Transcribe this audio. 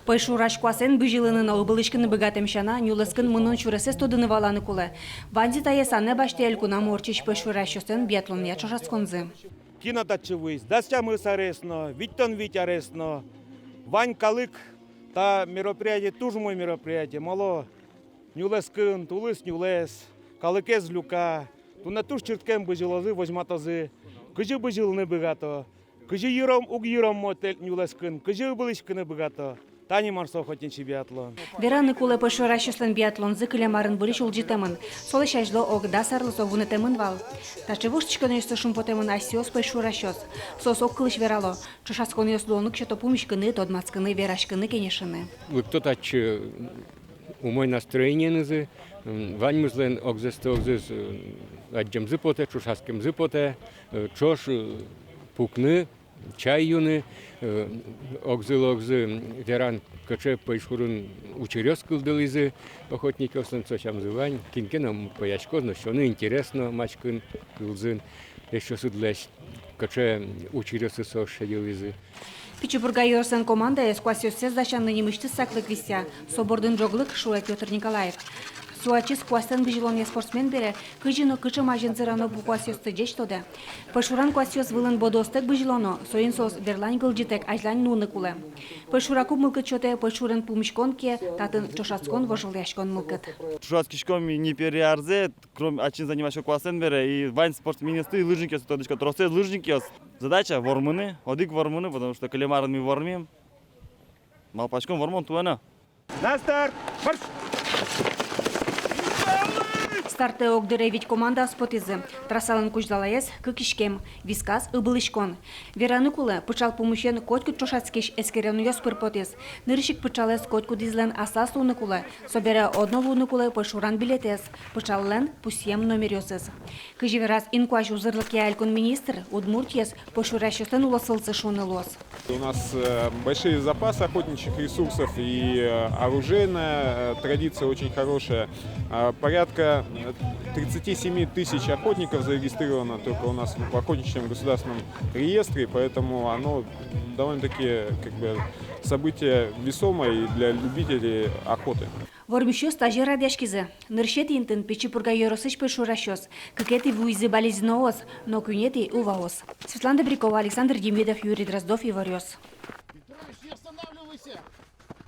Пойшураш квасен бюжилынын обылышкыны богатемшана, нюлыскын мынын чуресе стодыны валаны кулы. Ванзи таясаны баштель кунам орчич пойшурашёсен биатлон ячошасконзы. Кинотачевый, дастямы саресно, виттон витяресно, Вань калык, та мероприятие, тоже мой мероприятие, мало, нюлескын, тулыс нюлес, калыкез люка, туна туш черткем быжилозы, возьматозы, кыжы быжилны богато, кыжы юром уг юром мотель нюлескын, кыжы былышкыны богато. Тани марсо хотинчи биатлон. Вераны кулы пойшурашёсен биатлонзы кылемарын буриш улжитемын. Солы шажло огда сарлысо вунетемын вал. Тачевушечканы ёсты шумпотемын асиос пойшурашёс. Сос оккылыш верало. Чошаскон ёслонук шото пумишкыны, тодмацкыны, верашкыны кенешыны. Кто-то умой настроение нызы, вань мызлен огзесты огзес аджем зыпоте, чушаскем зыпоте, чош пукны, чай юны, огзы веран каче пойшурун учерёс кылдылызы, охотников сенцочам зывань, кинкеном поячко, но что ну интересно мачкын кылзын, еще судлэш каче учерёсы сошедилызы. Пичебурга йорсен команда эскуасиосез дачанны немышты саклык вися. Собордын жоглык Шуя Петр Николаев. Суачис куастен бежелония спортсмен бере, кыжино кычы мажензырано букуасиосты жештоды. Пойшуран куасиос вылын бодостек бежелоно, соин сос верлань гылжитек ажлань нуны кулы. Пойшураку мылкыт чоте пойшуран пумишконке, татын чошацкон вожыляшкон мылкыт. Чушацкишком не переарзе, кроме очин занимающего куастен бере, и вань спортсменисты, и лыжники, тодочка троссе лыжники. Задача вормыны, одик вормыны, потому что калемарын мы вормим. Малпачком вормон туана. На старт, марш! Старты огдыревить команда спотизы. Трассалын куждалаес кыкишкем, вискас ыбылышкон. Вераны кулы пычал помощен котку чошацкиш эскерен йоспыр потез. Нырышик пычалес котку дизлен асас луны кулы. Собере одно луны кулы пошуран билетез. Пычаллен пусьем номерёсыз. Кыжеверас инкуаш узырлыки алькон министр Удмуртьес пошуращостен улосылцы шуны лос. У нас большие запасы охотничьих ресурсов и оружейная традиция очень хорошая. Порядка 37 тысяч охотников зарегистрировано только у нас в охотничьем государственном реестре, поэтому оно довольно-таки событие весомое и для любителей охоты. Вормищо стажер радяшкизы. Ныршет интын Пичебурга йоросыч пойшуращос. Кыкети вуйзы болезненноос, но кюнети уваос. Светлана Добрякова, Александр Демидов, Юрий Дроздов и Варёс.